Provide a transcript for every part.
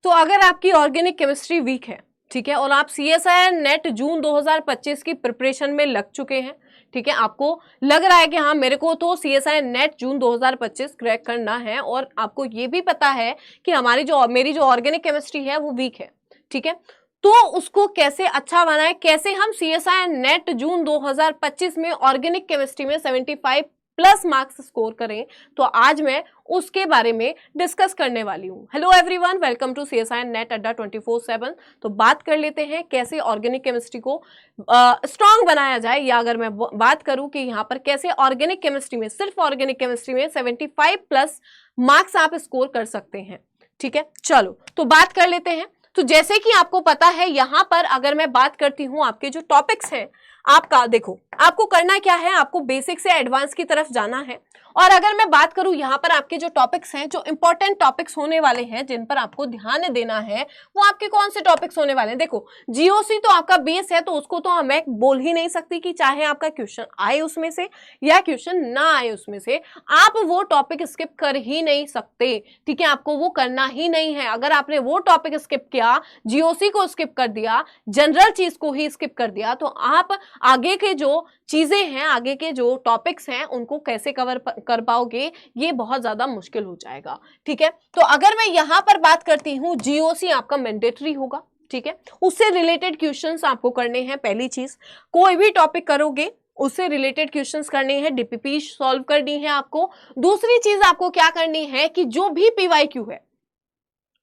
तो अगर आपकी ऑर्गेनिक केमिस्ट्री वीक है, ठीक है, और आप CSIR नेट जून 2025 की प्रिपरेशन में लग चुके हैं, ठीक है, आपको लग रहा है कि हाँ मेरे को तो CSIR नेट जून 2025 क्रैक करना है, और आपको ये भी पता है कि मेरी जो ऑर्गेनिक केमिस्ट्री है वो वीक है, ठीक है, तो उसको कैसे अच्छा बनाए, कैसे हम CSIR नेट जून 2025 में ऑर्गेनिक केमिस्ट्री में 75 प्लस मार्क्स स्कोर करें, तो आज मैं उसके बारे में डिस्कस करने वाली हूँ। Hello everyone, welcome to CSIR net Adda 24/7। तो बात कर लेते हैं कैसे ऑर्गेनिक केमिस्ट्री को स्ट्रांग बनाया जाए, या अगर मैं बात करूं कि यहाँ पर कैसे ऑर्गेनिक केमिस्ट्री में, सिर्फ ऑर्गेनिक केमिस्ट्री में 75 प्लस मार्क्स आप स्कोर कर सकते हैं, ठीक है। चलो तो बात कर लेते हैं। तो जैसे कि आपको पता है, यहाँ पर अगर मैं बात करती हूँ आपके जो टॉपिक्स हैं, आपका देखो आपको करना क्या है, आपको बेसिक से एडवांस की तरफ जाना है। और अगर मैं बात करूं यहाँ पर आपके जो टॉपिक्स हैं, जो इंपॉर्टेंट टॉपिक्स होने वाले हैं जिन पर आपको ध्यान देना है, वो आपके कौन से टॉपिक्स होने वाले हैं। देखो GOC तो आपका बेस है, तो उसको तो मैं बोल ही नहीं सकती कि चाहे आपका क्वेश्चन आए उसमें से या क्वेश्चन ना आए उसमें से, आप वो टॉपिक स्किप कर ही नहीं सकते, ठीक है, आपको वो करना ही नहीं है। अगर आपने वो टॉपिक स्किप किया, GOC को स्किप कर दिया, जनरल चीज को ही स्किप कर दिया, तो आप आगे के जो चीजें हैं, आगे के जो टॉपिक्स हैं, उनको कैसे कवर कर पाओगे, ये बहुत ज्यादा मुश्किल हो जाएगा, ठीक है। तो अगर मैं यहां पर बात करती हूं, GOC आपका मैंडेटरी होगा, ठीक है, उससे रिलेटेड क्वेश्चंस आपको करने हैं। पहली चीज, कोई भी टॉपिक करोगे उससे रिलेटेड क्वेश्चंस करने हैं, DPP सॉल्व करनी है आपको। दूसरी चीज आपको क्या करनी है कि जो भी PYQ है,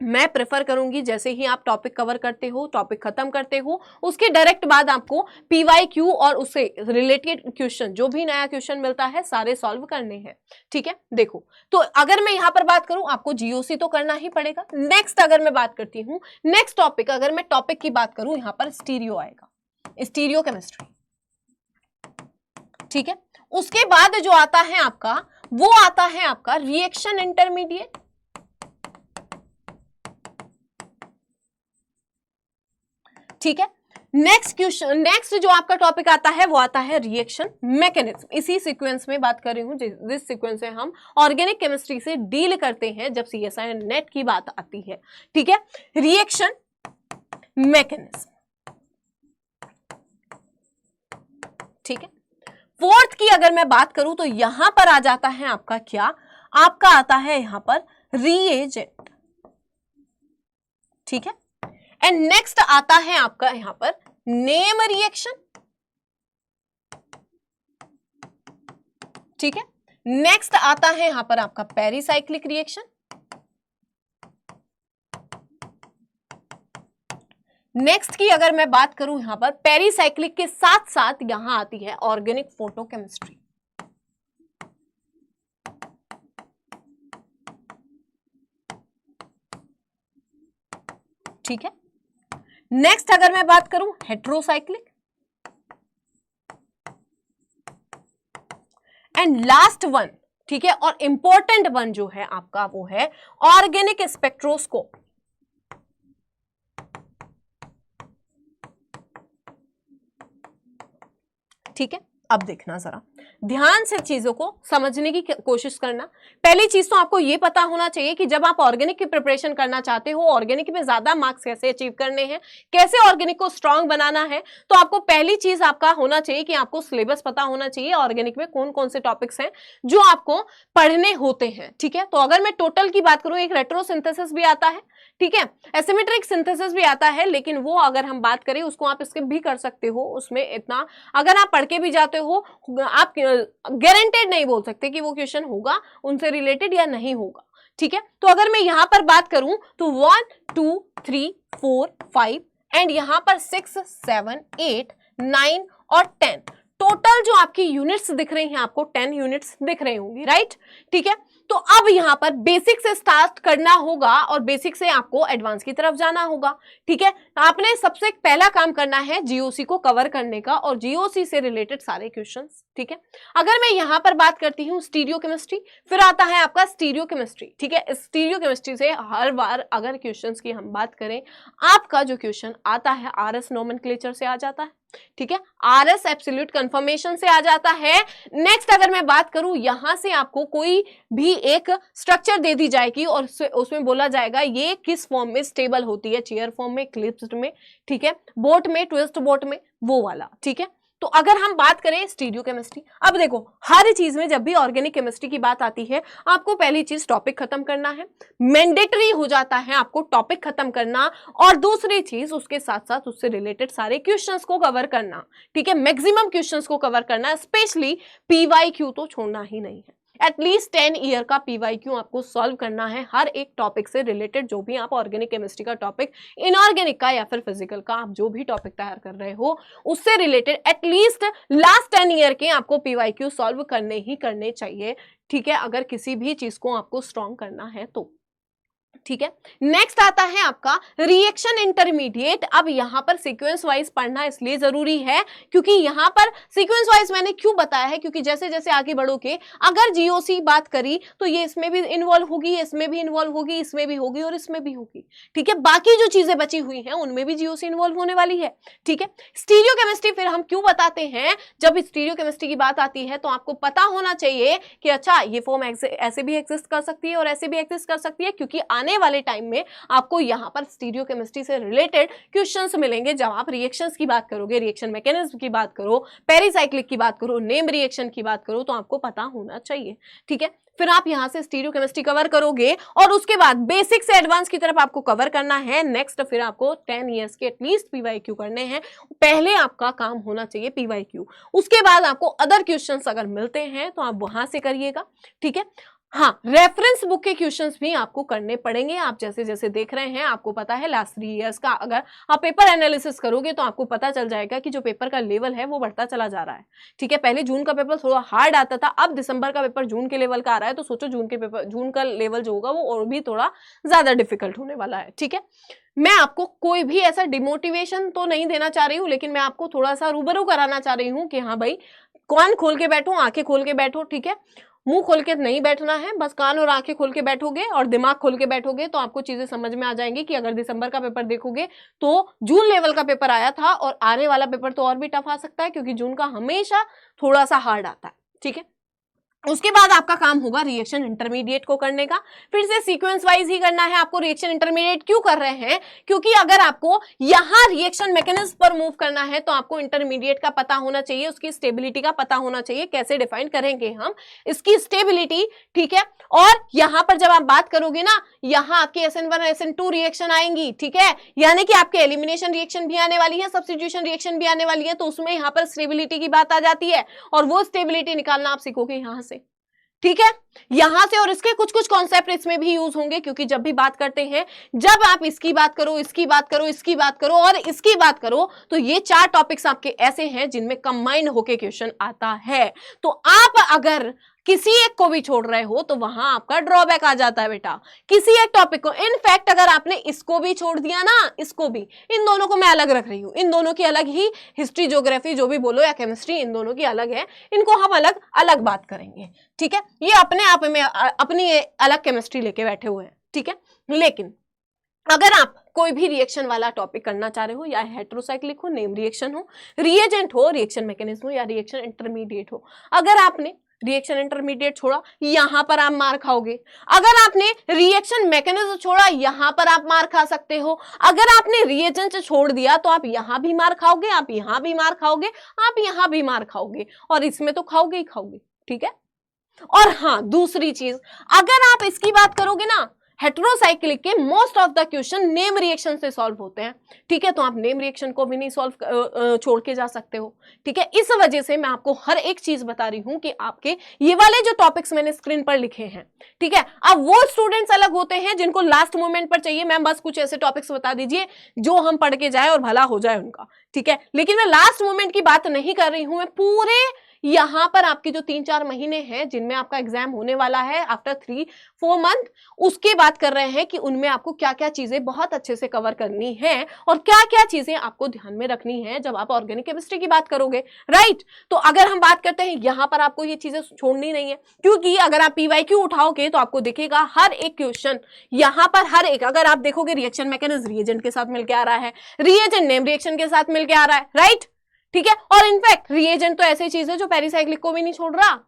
मैं प्रेफर करूंगी जैसे ही आप टॉपिक कवर करते हो, टॉपिक खत्म करते हो, उसके डायरेक्ट बाद आपको PYQ और उससे रिलेटेड क्वेश्चन, जो भी नया क्वेश्चन मिलता है, सारे सॉल्व करने हैं, ठीक है। देखो तो अगर मैं यहां पर बात करूं, आपको GOC तो करना ही पड़ेगा। नेक्स्ट अगर मैं बात करती हूं, नेक्स्ट टॉपिक, अगर मैं टॉपिक की बात करूं, यहां पर स्टीरियो आएगा, स्टीरियो केमिस्ट्री, ठीक है। उसके बाद जो आता है आपका, वो आता है आपका रिएक्शन इंटरमीडिएट, ठीक है। नेक्स्ट जो आपका टॉपिक आता है वो आता है रिएक्शन मैकेनिज्म। इसी सीक्वेंस में बात कर रही हूं, जिस सीक्वेंस से हम ऑर्गेनिक केमिस्ट्री से डील करते हैं जब CSIR नेट की बात आती है, ठीक है। रिएक्शन मैकेनिज्म, ठीक है। फोर्थ की अगर मैं बात करूं तो यहां पर आ जाता है आपका क्या, आपका आता है यहां पर रिएजेंट, ठीक है। एंड नेक्स्ट आता है आपका यहां पर नेम रिएक्शन, ठीक है। नेक्स्ट आता है यहां पर आपका पेरिसाइक्लिक रिएक्शन। नेक्स्ट की अगर मैं बात करूं यहां पर पेरिसाइक्लिक के साथ साथ यहां आती है ऑर्गेनिक फोटोकेमिस्ट्री, ठीक है। नेक्स्ट अगर मैं बात करूं हेट्रोसाइक्लिक, एंड लास्ट वन, ठीक है, और इंपॉर्टेंट वन जो है आपका वो है ऑर्गेनिक स्पेक्ट्रोस्कोप, ठीक है। अब देखना, जरा ध्यान से चीजों को समझने की कोशिश करना। पहली चीज तो आपको यह पता होना चाहिए कि जब आप ऑर्गेनिक की प्रिपरेशन करना चाहते हो, ऑर्गेनिक में ज्यादा मार्क्स कैसे अचीव करने हैं, कैसे ऑर्गेनिक को स्ट्रांग बनाना है, तो आपको पहली चीज आपका होना चाहिए कि आपको सिलेबस पता होना चाहिए ऑर्गेनिक में कौन कौन से टॉपिक्स हैं जो आपको पढ़ने होते हैं, ठीक है। तो अगर मैं टोटल की बात करूं, एक रेट्रोसिंथेसिस भी आता है, ठीक है, एसिमेट्रिक सिंथेसिस भी आता है, लेकिन वो अगर हम बात करें उसको आप स्किप भी कर सकते हो। उसमें इतना अगर आप पढ़ के भी जाते हो, आप गारंटेड नहीं बोल सकते कि वो क्वेश्चन होगा उनसे रिलेटेड या नहीं होगा, ठीक है। तो अगर मैं यहां पर बात करूं तो 1 2 3 4 5 एंड यहां पर 6 7 8 9 और 10, टोटल जो आपकी यूनिट्स दिख रही हैं, आपको 10 यूनिट्स दिख रही होंगी, राइट, ठीक है। तो अब यहां पर बेसिक से स्टार्ट करना होगा और बेसिक से आपको एडवांस की तरफ जाना होगा, ठीक है। आपने सबसे पहला काम करना है GOC को कवर करने का और GOC से रिलेटेड सारे क्वेश्चंस ठीक है। अगर मैं यहां पर बात करती हूँ स्टीरियोकेमिस्ट्री, फिर आता है आपका स्टीरियोकेमिस्ट्री, ठीक है। स्टीरियोकेमिस्ट्री से हर बार अगर क्वेश्चंस की हम बात करें, आपका जो क्वेश्चन आता है आरएस नोमेनक्लेचर से आ जाता है, ठीक है, आरएस एब्सोल्यूट कंफर्मेशन से आ जाता है। नेक्स्ट अगर मैं बात करूं, यहां से आपको कोई भी एक स्ट्रक्चर दे दी जाएगी और उसमें बोला जाएगा ये किस फॉर्म में स्टेबल होती है, चेयर फॉर्म में, क्लिप्स्ड में, ठीक है, बोट में, ट्विस्ट बोट में, वो वाला, ठीक है। तो अगर हम बात करें स्टीरियोकेमिस्ट्री, अब देखो हर चीज में जब भी ऑर्गेनिक केमिस्ट्री की बात आती है, आपको पहली चीज टॉपिक खत्म करना है, मैंडेटरी हो जाता है आपको टॉपिक खत्म करना, और दूसरी चीज उसके साथ साथ उससे रिलेटेड सारे क्वेश्चंस को कवर करना, ठीक है, मैक्सिमम क्वेश्चंस को कवर करना, स्पेशली पीवाईक्यू तो छोड़ना ही नहीं है। एटलीस्ट 10 ईयर का पीवाईक्यू आपको सॉल्व करना है हर एक टॉपिक से रिलेटेड, जो भी आप ऑर्गेनिक केमिस्ट्री का टॉपिक, इनऑर्गेनिक का या फिर फिजिकल का आप जो भी टॉपिक तैयार कर रहे हो उससे रिलेटेड एटलीस्ट लास्ट 10 ईयर के आपको पीवाईक्यू सॉल्व करने ही करने चाहिए, ठीक है, अगर किसी भी चीज को आपको स्ट्रॉन्ग करना है तो, ठीक है। नेक्स्ट आता है आपका रिएक्शन इंटरमीडिएट। अब यहां पर सीक्वेंस वाइज पढ़ना इसलिए जरूरी है क्योंकि यहां पर सीक्वेंस वाइज मैंने क्यों बताया है, क्योंकि जैसे जैसे आगे बढ़ोगे, अगर जीओसी बात करी तो ये इसमें भी इन्वॉल्व होगी, इसमें भी इन्वॉल्व होगी, इसमें भी होगी और इसमें भी होगी, ठीक है। बाकी जो चीजें बची हुई हैं उनमें भी जीओसी इन्वॉल्व होने वाली है, ठीक है। स्टीरियोकेमिस्ट्री फिर हम क्यों बताते हैं, जब स्टीरियोकेमिस्ट्री की बात आती है तो आपको पता होना चाहिए कि अच्छा ये फॉर्म ऐसे भी एग्जिस्ट कर सकती है और ऐसे भी एग्जिस्ट कर सकती है, क्योंकि आने वाले टाइम में आपको यहां पर स्टीरियोकेमिस्ट्री से रिलेटेड क्वेश्चंस मिलेंगे। जब आप रिएक्शंस की बात करोगे, रिएक्शन मैकेनिज्म की बात करो, पेरिसाइक्लिक की बात करो, नेम रिएक्शन की बात करो, तो आपको पता होना चाहिए, ठीक है। फिर आप यहां से स्टीरियोकेमिस्ट्री कवर करोगे और उसके बाद बेसिक से एडवांस की तरफ आपको कवर करना है। नेक्स्ट फिर आपको 10 इयर्स के एटलीस्ट पीवाईक्यू करने हैं। पहले आपका काम होना चाहिए पीवाईक्यू, उसके बाद आपको अदर क्वेश्चंस अगर मिलते हैं तो आप वहां से करिएगा, ठीक है। हाँ, रेफरेंस बुक के क्वेश्चंस भी आपको करने पड़ेंगे। आप जैसे जैसे देख रहे हैं, आपको पता है लास्ट 3 इयर्स का अगर आप पेपर एनालिसिस करोगे तो आपको पता चल जाएगा कि जो पेपर का लेवल है वो बढ़ता चला जा रहा है, ठीक है। पहले जून का पेपर थोड़ा हार्ड आता था, अब दिसंबर का पेपर जून के लेवल का आ रहा है, तो सोचो जून का लेवल जो होगा वो और भी थोड़ा ज्यादा डिफिकल्ट होने वाला है, ठीक है। मैं आपको कोई भी ऐसा डिमोटिवेशन तो नहीं देना चाह रही हूँ, लेकिन मैं आपको थोड़ा सा रूबरू कराना चाह रही हूँ कि हाँ भाई, कान खोल के बैठो, आंखें खोल के बैठो, ठीक है। मुंह खोल के नहीं बैठना है, बस कान और आंखें खोल के बैठोगे और दिमाग खोल के बैठोगे तो आपको चीजें समझ में आ जाएंगी कि अगर दिसंबर का पेपर देखोगे तो जून लेवल का पेपर आया था और आने वाला पेपर तो और भी टफ आ सकता है, क्योंकि जून का हमेशा थोड़ा सा हार्ड आता है, ठीक है। उसके बाद आपका काम होगा रिएक्शन इंटरमीडिएट को करने का। फिर से सीक्वेंस वाइज ही करना है आपको। रिएक्शन इंटरमीडिएट क्यों कर रहे हैं, क्योंकि अगर आपको यहां रिएक्शन मैकेनिज्म पर मूव करना है तो आपको इंटरमीडिएट का पता होना चाहिए, उसकी स्टेबिलिटी का पता होना चाहिए, कैसे डिफाइन करेंगे हम इसकी स्टेबिलिटी, ठीक है। और यहां पर जब आप बात करोगे ना, यहां आपकी SN1 SN2 रिएक्शन आएंगी, ठीक है, यानी कि आपके एलिमिनेशन रिएक्शन भी आने वाली है, सब्स्टिट्यूशन रिएक्शन भी आने वाली है, तो उसमें यहां पर स्टेबिलिटी की बात आ जाती है और वो स्टेबिलिटी निकालना आप सीखोगे यहां से, ठीक है, यहां से। और इसके कुछ कुछ कॉन्सेप्ट इसमें भी यूज होंगे, क्योंकि जब भी बात करते हैं, जब आप इसकी बात करो, इसकी बात करो, इसकी बात करो और इसकी बात करो, तो ये 4 टॉपिक्स आपके ऐसे हैं जिनमें कंबाइंड होके क्वेश्चन आता है। तो आप अगर किसी एक को भी छोड़ रहे हो तो वहां आपका ड्रॉबैक आ जाता है बेटा, किसी एक टॉपिक को। इनफैक्ट अगर आपने इसको भी छोड़ दिया ना, इसको भी, इन दोनों को मैं अलग रख रही हूं, इन दोनों की अलग ही हिस्ट्री, ज्योग्राफी जो भी बोलो या केमिस्ट्री, इन दोनों की अलग है, इनको हम अलग अलग बात करेंगे, ठीक है। ये अपने आप में अपनी अलग केमिस्ट्री लेके बैठे हुए हैं, ठीक है। लेकिन अगर आप कोई भी रिएक्शन वाला टॉपिक करना चाह रहे हो, या हेटेरोसाइक्लिक हो, नेम रिएक्शन हो, रिएजेंट हो, रिएक्शन मैकेनिज्म हो या रिएक्शन इंटरमीडिएट हो, अगर आपने रिएक्शन इंटरमीडिएट छोड़ा, यहां पर आप मार खाओगे। अगर आपने रिएक्शन मैकेनिज्म छोड़ा, यहां पर आप मार खा सकते हो। अगर आपने रिएजेंट छोड़ दिया तो आप यहां भी मार खाओगे, आप यहां भी मार खाओगे, आप यहां भी मार खाओगे, और इसमें तो खाओगे ही खाओगे, ठीक है। और हाँ, दूसरी चीज, अगर आप इसकी बात करोगे ना, हेटेरोसाइक्लिक के most of the question name reaction से सॉल्व होते हैं, ठीक है, तो आप नेम रिएक्शन को भी नहीं सॉल्व छोड़ के जा सकते हो, ठीक है। इस वजह से मैं आपको हर एक चीज बता रही हूं कि आपके ये वाले जो टॉपिक्स मैंने स्क्रीन पर लिखे हैं, ठीक है, अब वो स्टूडेंट्स अलग होते हैं जिनको लास्ट मोमेंट पर चाहिए, मैम बस कुछ ऐसे टॉपिक्स बता दीजिए जो हम पढ़ के जाए और भला हो जाए उनका, ठीक है। लेकिन मैं लास्ट मोमेंट की बात नहीं कर रही हूं, मैं पूरे यहाँ पर आपके जो 3-4 महीने हैं जिनमें आपका एग्जाम होने वाला है आफ्टर 3-4 मंथ, उसकी बात कर रहे हैं कि उनमें आपको क्या क्या चीजें बहुत अच्छे से कवर करनी है और क्या क्या चीजें आपको ध्यान में रखनी है जब आप ऑर्गेनिक केमिस्ट्री की बात करोगे, राइट। तो अगर हम बात करते हैं यहां पर आपको ये चीजें छोड़नी नहीं है, क्योंकि अगर आप पीवाईक्यू उठाओगे तो आपको दिखेगा हर एक क्वेश्चन यहां पर, हर एक, अगर आप देखोगे रिएक्शन मैकेनिज्म रिएजेंट के साथ मिलकर आ रहा है, रिएजेंट नेम रिएक्शन के साथ मिलकर आ रहा है, राइट, ठीक है। और इनफैक्ट रिएजेंट तो ऐसी चीज है जो पेरिसाइक्लिक को भी नहीं छोड़ रहा,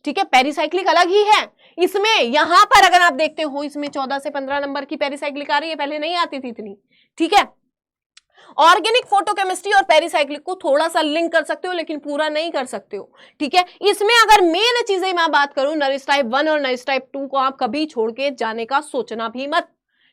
ठीक है, पेरिसाइक्लिक अलग ही है। इसमें यहां पर अगर आप देखते हो इसमें 14 से 15 नंबर की पेरिसाइक्लिक आ रही है, पहले नहीं आती थी इतनी, ठीक है। ऑर्गेनिक फोटोकेमिस्ट्री और पेरिसाइक्लिक को थोड़ा सा लिंक कर सकते हो लेकिन पूरा नहीं कर सकते हो, ठीक है। इसमें अगर मेन चीजें मैं बात करूं, नरिस टाइप 1 और नरिस टाइप 2 को आप कभी छोड़ के जाने का सोचना भी मत,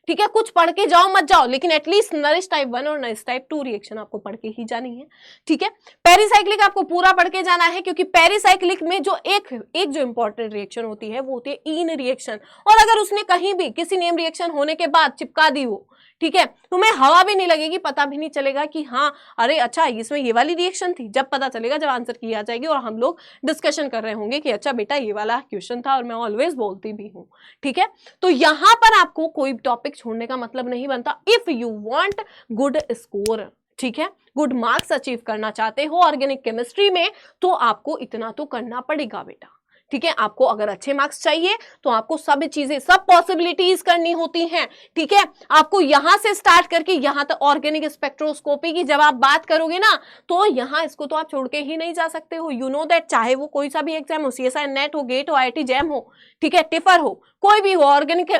ठीक है। कुछ पढ़ के जाओ मत जाओ, लेकिन एटलीस्ट नरिस टाइप 1 और नरिस टाइप 2 रिएक्शन आपको पढ़ के ही जानी है, ठीक है। पेरिसाइक्लिक आपको पूरा पढ़ के जाना है, क्योंकि पेरिसाइक्लिक में जो एक जो इंपॉर्टेंट रिएक्शन होती है वो होती है ईन रिएक्शन, और अगर उसने कहीं भी किसी नेम रिएक्शन होने के बाद चिपका दी हो, ठीक है, तुम्हें हवा भी नहीं लगेगी, पता भी नहीं चलेगा कि हाँ अरे अच्छा इसमें ये वाली रिएक्शन थी। जब पता चलेगा जब आंसर की आ जाएगी और हम लोग डिस्कशन कर रहे होंगे कि अच्छा बेटा ये वाला क्वेश्चन था, और मैं ऑलवेज बोलती भी हूँ, ठीक है। तो यहां पर आपको कोई टॉपिक छोड़ने का मतलब नहीं बनता if you want good score, ठीक है, गुड मार्क्स अचीव करना चाहते हो ऑर्गेनिक केमिस्ट्री में, तो आपको इतना तो करना पड़ेगा बेटा, ठीक है। आपको अगर अच्छे मार्क्स चाहिए तो आपको सब चीजें, सब पॉसिबिलिटीज करनी होती हैं, ठीक है। आपको यहां से स्टार्ट करके यहां तक ऑर्गेनिक स्पेक्ट्रोस्कोपी की जब आप बात करोगे ना, तो यहां इसको तो आप छोड़ के ही नहीं जा सकते हो, यू नो दैट, चाहे वो कोई सा भी एग्जाम हो, CSI नेट हो, गेट हो, IIT जैम हो, ठीक है, टिफर हो, कोई भी हो, ऑर्गेनिक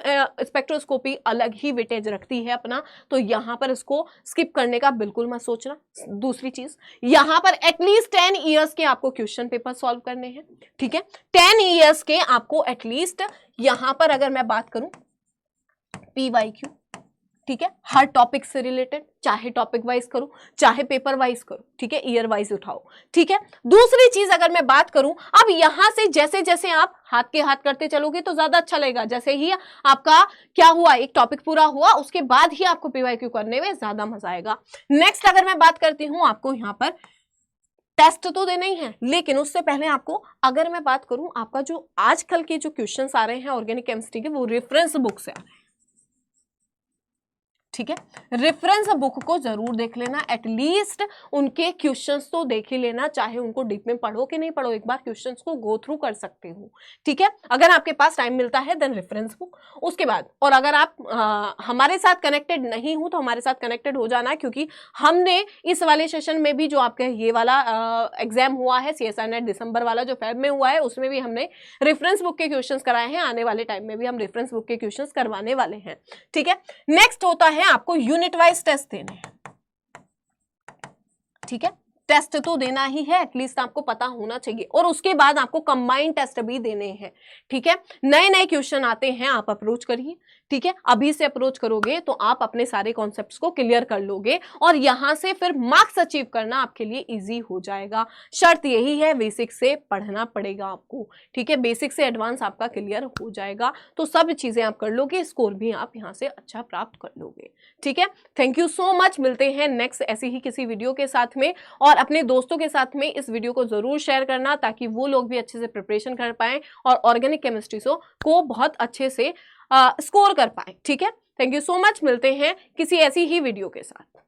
स्पेक्ट्रोस्कोपी अलग ही वेटेज रखती है अपना, तो यहां पर इसको स्किप करने का बिल्कुल मत सोचना। दूसरी चीज, यहां पर एटलीस्ट 10 ईयर्स के आपको क्वेश्चन पेपर सॉल्व करने हैं, ठीक है, 10 ईयर्स के आपको एटलीस्ट, यहां पर अगर मैं बात करूं पीवाईक्यू, ठीक है, हर टॉपिक से रिलेटेड, चाहे टॉपिक वाइज करो चाहे पेपर वाइज करो, ठीक है, ईयर वाइज उठाओ, ठीक है। दूसरी चीज अगर मैं बात करूं, अब यहां से जैसे जैसे आप हाथ के हाथ करते चलोगे तो ज्यादा अच्छा लगेगा। जैसे ही आपका क्या हुआ, एक टॉपिक पूरा हुआ, उसके बाद ही आपको पीवाईक्यू करने में ज्यादा मजा आएगा। नेक्स्ट अगर मैं बात करती हूं, आपको यहां पर टेस्ट तो देना ही है, लेकिन उससे पहले आपको, अगर मैं बात करूं, आपका जो आजकल के जो क्वेश्चंस आ रहे हैं ऑर्गेनिक केमिस्ट्री के, वो रेफरेंस बुक से आ रहे हैं, ठीक है। रेफरेंस बुक को जरूर देख लेना, एटलीस्ट उनके क्वेश्चंस तो देख ही लेना, चाहे उनको डीप में पढ़ो कि नहीं पढ़ो, एक बार क्वेश्चंस को गो थ्रू कर सकते हो, ठीक है, अगर आपके पास टाइम मिलता है देन रेफरेंस बुक। उसके बाद, और अगर आप हमारे साथ कनेक्टेड नहीं हो तो हमारे साथ कनेक्टेड हो जाना, क्योंकि हमने इस वाले सेशन में भी, जो आपका ये वाला एग्जाम हुआ है CSI नेट दिसंबर वाला जो फेब में हुआ है, उसमें भी हमने रेफरेंस बुक के क्वेश्चन कराए हैं, आने वाले टाइम में भी हम रेफरेंस बुक के क्वेश्चन करवाने वाले हैं, ठीक है। नेक्स्ट होता है आपको यूनिट वाइज टेस्ट देने हैं, ठीक है, टेस्ट तो देना ही है, एटलीस्ट आपको पता होना चाहिए, और उसके बाद आपको कंबाइंड टेस्ट भी देने हैं, ठीक है। नए नए क्वेश्चन आते हैं, आप अप्रोच करिए, ठीक है, अभी से अप्रोच करोगे तो आप अपने सारे कॉन्सेप्ट्स को क्लियर कर लोगे, और यहां से फिर मार्क्स अचीव करना आपके लिए इजी हो जाएगा। शर्त यही है, बेसिक से पढ़ना पड़ेगा आपको, ठीक है, बेसिक से एडवांस आपका क्लियर हो जाएगा, तो सब चीजें आप कर लोगे, स्कोर भी आप यहां से अच्छा प्राप्त कर लोगे, ठीक है। थैंक यू सो मच, मिलते हैं नेक्स्ट ऐसी ही किसी वीडियो के साथ में, और अपने दोस्तों के साथ में इस वीडियो को जरूर शेयर करना, ताकि वो लोग भी अच्छे से प्रिपरेशन कर पाएं और ऑर्गेनिक केमिस्ट्री को बहुत अच्छे से स्कोर कर पाए, ठीक है। थैंक यू सो मच, मिलते हैं किसी ऐसी ही वीडियो के साथ।